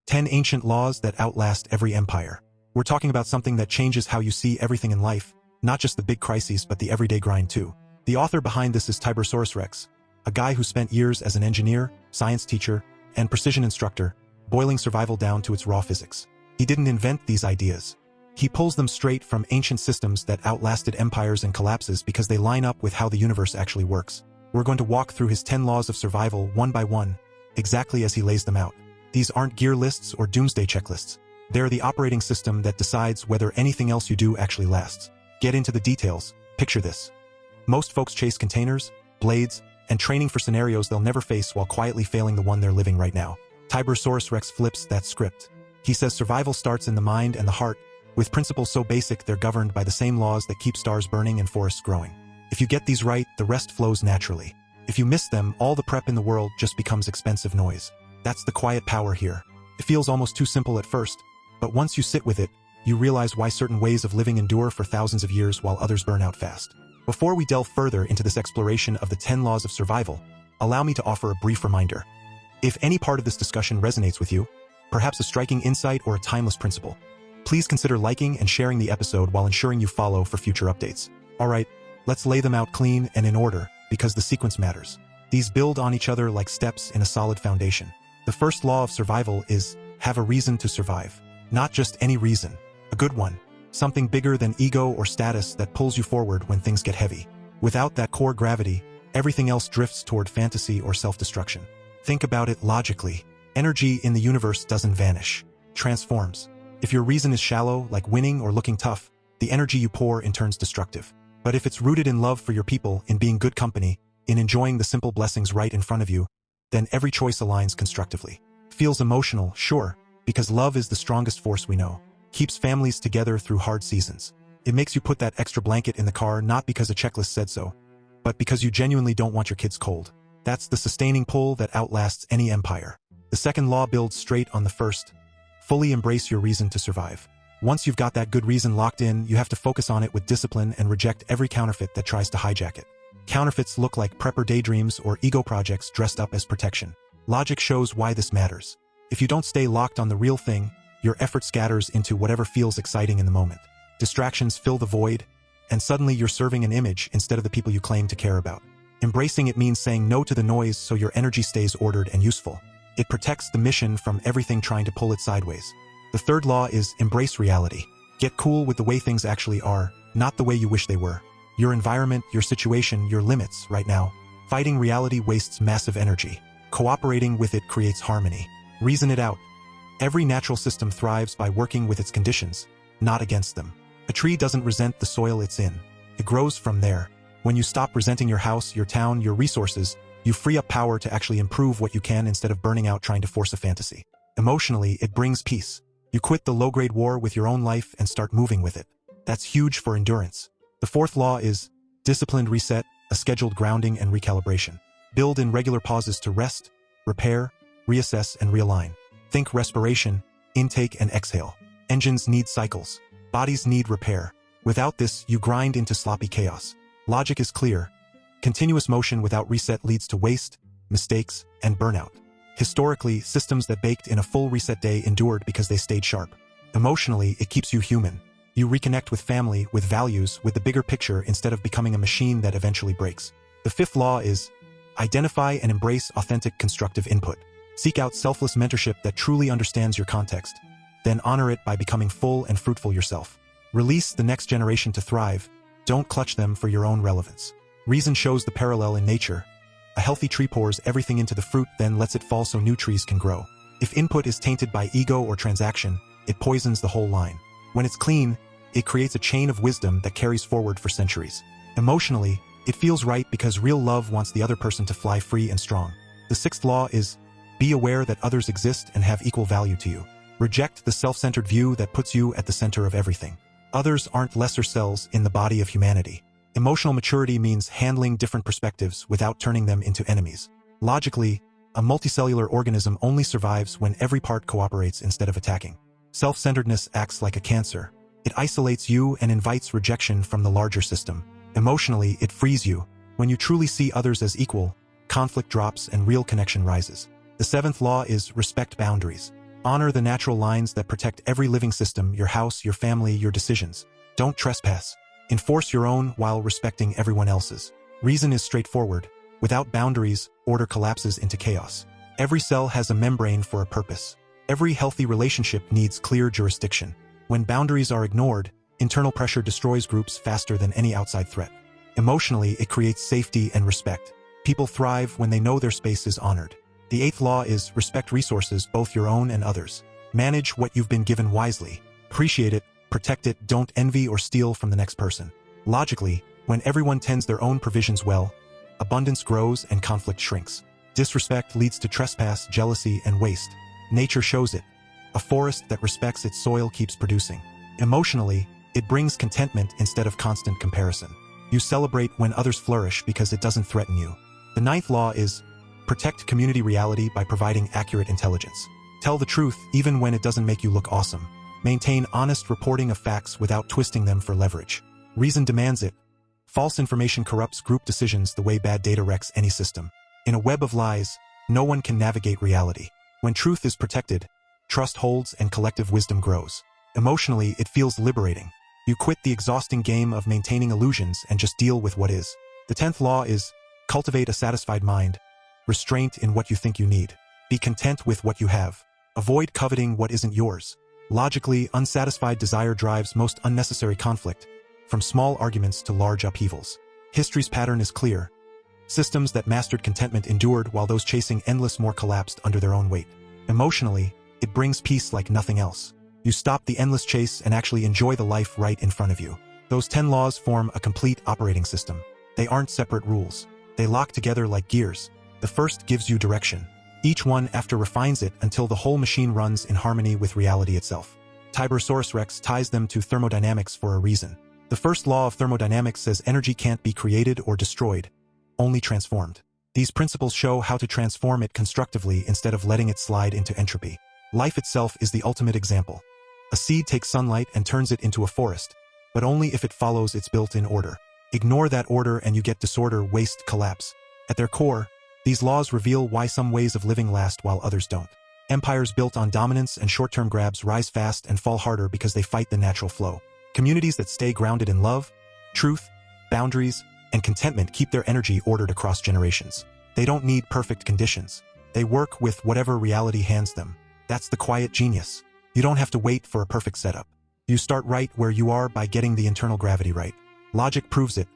10 ancient laws that outlast every empire. We're talking about something that changes how you see everything in life, not just the big crises but the everyday grind too. The author behind this is TiborasaurusRex, a guy who spent years as an engineer, science teacher, and precision instructor, boiling survival down to its raw physics. He didn't invent these ideas. He pulls them straight from ancient systems that outlasted empires and collapses because they line up with how the universe actually works. We're going to walk through his 10 laws of survival one by one, exactly as he lays them out. These aren't gear lists or doomsday checklists. They're the operating system that decides whether anything else you do actually lasts. Get into the details. Picture this. Most folks chase containers, blades, and training for scenarios they'll never face while quietly failing the one they're living right now. TiborasaurusRex flips that script. He says survival starts in the mind and the heart, with principles so basic they're governed by the same laws that keep stars burning and forests growing. If you get these right, the rest flows naturally. If you miss them, all the prep in the world just becomes expensive noise. That's the quiet power here. It feels almost too simple at first, but once you sit with it, you realize why certain ways of living endure for thousands of years while others burn out fast. Before we delve further into this exploration of the 10 laws of survival, allow me to offer a brief reminder. If any part of this discussion resonates with you, perhaps a striking insight or a timeless principle, please consider liking and sharing the episode while ensuring you follow for future updates. Alright, let's lay them out clean and in order, because the sequence matters. These build on each other like steps in a solid foundation. The first law of survival is, have a reason to survive. Not just any reason, a good one. Something bigger than ego or status that pulls you forward when things get heavy. Without that core gravity, everything else drifts toward fantasy or self-destruction. Think about it logically. Energy in the universe doesn't vanish, transforms. If your reason is shallow, like winning or looking tough, the energy you pour in turns destructive. But if it's rooted in love for your people, in being good company, in enjoying the simple blessings right in front of you, then every choice aligns constructively. Feels emotional, sure, because love is the strongest force we know. Keeps families together through hard seasons. It makes you put that extra blanket in the car not because a checklist said so, but because you genuinely don't want your kids cold. That's the sustaining pull that outlasts any empire. The second law builds straight on the first. Fully embrace your reason to survive. Once you've got that good reason locked in, you have to focus on it with discipline and reject every counterfeit that tries to hijack it. Counterfeits look like prepper daydreams or ego projects dressed up as protection. Logic shows why this matters. If you don't stay locked on the real thing, your effort scatters into whatever feels exciting in the moment. Distractions fill the void, and suddenly you're serving an image instead of the people you claim to care about. Embracing it means saying no to the noise so your energy stays ordered and useful. It protects the mission from everything trying to pull it sideways. The third law is embrace reality. Get cool with the way things actually are, not the way you wish they were. Your environment, your situation, your limits right now. Fighting reality wastes massive energy. Cooperating with it creates harmony. Reason it out. Every natural system thrives by working with its conditions, not against them. A tree doesn't resent the soil it's in. It grows from there. When you stop resenting your house, your town, your resources, you free up power to actually improve what you can instead of burning out trying to force a fantasy. Emotionally, it brings peace. You quit the low-grade war with your own life and start moving with it. That's huge for endurance. The fourth law is disciplined reset, a scheduled grounding and recalibration. Build in regular pauses to rest, repair, reassess, and realign. Think respiration, intake, and exhale. Engines need cycles. Bodies need repair. Without this, you grind into sloppy chaos. Logic is clear. Continuous motion without reset leads to waste, mistakes, and burnout. Historically, systems that baked in a full reset day endured because they stayed sharp. Emotionally, it keeps you human. You reconnect with family, with values, with the bigger picture instead of becoming a machine that eventually breaks. The fifth law is identify and embrace authentic constructive input. Seek out selfless mentorship that truly understands your context. Then honor it by becoming full and fruitful yourself. Release the next generation to thrive. Don't clutch them for your own relevance. Reason shows the parallel in nature. A healthy tree pours everything into the fruit, then lets it fall so new trees can grow. If input is tainted by ego or transaction, it poisons the whole line. When it's clean, it creates a chain of wisdom that carries forward for centuries. Emotionally, it feels right because real love wants the other person to fly free and strong. The sixth law is be aware that others exist and have equal value to you. Reject the self-centered view that puts you at the center of everything. Others aren't lesser cells in the body of humanity. Emotional maturity means handling different perspectives without turning them into enemies. Logically, a multicellular organism only survives when every part cooperates instead of attacking. Self-centeredness acts like a cancer. It isolates you and invites rejection from the larger system. Emotionally, it frees you. When you truly see others as equal, conflict drops and real connection rises. The seventh law is respect boundaries. Honor the natural lines that protect every living system, your house, your family, your decisions. Don't trespass. Enforce your own while respecting everyone else's. Reason is straightforward. Without boundaries, order collapses into chaos. Every cell has a membrane for a purpose. Every healthy relationship needs clear jurisdiction. When boundaries are ignored, internal pressure destroys groups faster than any outside threat. Emotionally, it creates safety and respect. People thrive when they know their space is honored. The eighth law is respect resources, both your own and others. Manage what you've been given wisely. Appreciate it, protect it, don't envy or steal from the next person. Logically, when everyone tends their own provisions well, abundance grows and conflict shrinks. Disrespect leads to trespass, jealousy, and waste. Nature shows it. A forest that respects its soil keeps producing. Emotionally, it brings contentment instead of constant comparison. You celebrate when others flourish because it doesn't threaten you. The ninth law is protect community reality by providing accurate intelligence. Tell the truth even when it doesn't make you look awesome. Maintain honest reporting of facts without twisting them for leverage. Reason demands it. False information corrupts group decisions the way bad data wrecks any system. In a web of lies, no one can navigate reality. When truth is protected, trust holds and collective wisdom grows. Emotionally, it feels liberating. You quit the exhausting game of maintaining illusions and just deal with what is. The 10th law is cultivate a satisfied mind. Restraint in what you think you need. Be content with what you have. Avoid coveting what isn't yours. Logically, unsatisfied desire drives most unnecessary conflict, from small arguments to large upheavals. History's pattern is clear. Systems that mastered contentment endured while those chasing endless more collapsed under their own weight. Emotionally, it brings peace like nothing else. You stop the endless chase and actually enjoy the life right in front of you. Those 10 laws form a complete operating system. They aren't separate rules. They lock together like gears. The first gives you direction. Each one after refines it until the whole machine runs in harmony with reality itself. TiborasaurusRex ties them to thermodynamics for a reason. The first law of thermodynamics says energy can't be created or destroyed, only transformed. These principles show how to transform it constructively instead of letting it slide into entropy. Life itself is the ultimate example. A seed takes sunlight and turns it into a forest, but only if it follows its built-in order. Ignore that order and you get disorder, waste, collapse. At their core, these laws reveal why some ways of living last while others don't. Empires built on dominance and short-term grabs rise fast and fall harder because they fight the natural flow. Communities that stay grounded in love, truth, boundaries, and contentment keep their energy ordered across generations. They don't need perfect conditions. They work with whatever reality hands them. That's the quiet genius. You don't have to wait for a perfect setup. You start right where you are by getting the internal gravity right. Logic proves it.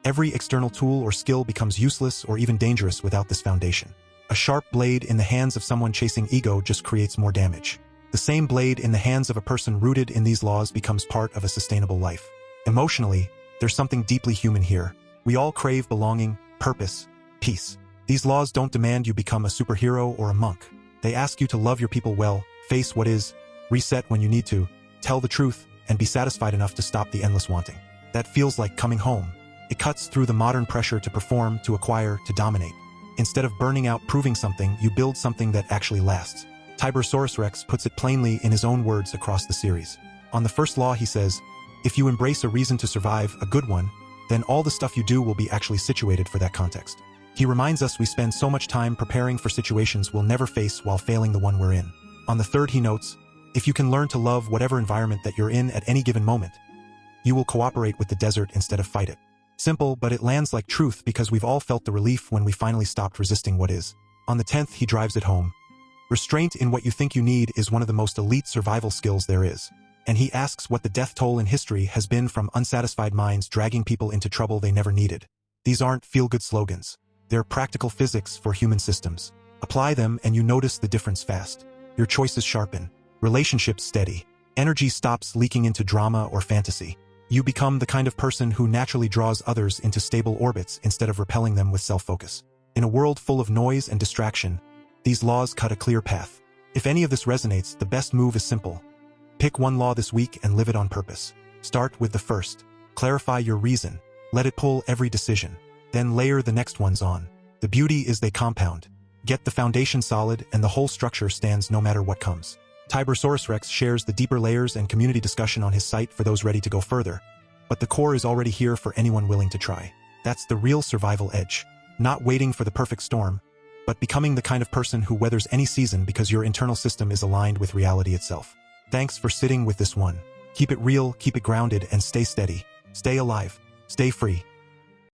Every external tool or skill becomes useless or even dangerous without this foundation. A sharp blade in the hands of someone chasing ego just creates more damage. The same blade in the hands of a person rooted in these laws becomes part of a sustainable life. Emotionally, there's something deeply human here. We all crave belonging, purpose, peace. These laws don't demand you become a superhero or a monk. They ask you to love your people well, face what is, reset when you need to, tell the truth, and be satisfied enough to stop the endless wanting. That feels like coming home. It cuts through the modern pressure to perform, to acquire, to dominate. Instead of burning out proving something, you build something that actually lasts. TiborasaurusRex puts it plainly in his own words across the series. On the first law he says, if you embrace a reason to survive, a good one, then all the stuff you do will be actually situated for that context. He reminds us we spend so much time preparing for situations we'll never face while failing the one we're in. On the third he notes, if you can learn to love whatever environment that you're in at any given moment, you will cooperate with the desert instead of fight it. Simple, but it lands like truth because we've all felt the relief when we finally stopped resisting what is. On the 10th he drives it home. Restraint in what you think you need is one of the most elite survival skills there is. And he asks what the death toll in history has been from unsatisfied minds dragging people into trouble they never needed. These aren't feel-good slogans. They're practical physics for human systems. Apply them and you notice the difference fast. Your choices sharpen. Relationships steady. Energy stops leaking into drama or fantasy. You become the kind of person who naturally draws others into stable orbits instead of repelling them with self-focus. In a world full of noise and distraction, these laws cut a clear path. If any of this resonates, the best move is simple. Pick one law this week and live it on purpose. Start with the first. Clarify your reason. Let it pull every decision. Then layer the next ones on. The beauty is they compound. Get the foundation solid and the whole structure stands no matter what comes. TiborasaurusRex shares the deeper layers and community discussion on his site for those ready to go further. But the core is already here for anyone willing to try. That's the real survival edge. Not waiting for the perfect storm, but becoming the kind of person who weathers any season because your internal system is aligned with reality itself. Thanks for sitting with this one. Keep it real, keep it grounded, and stay steady. Stay alive. Stay free.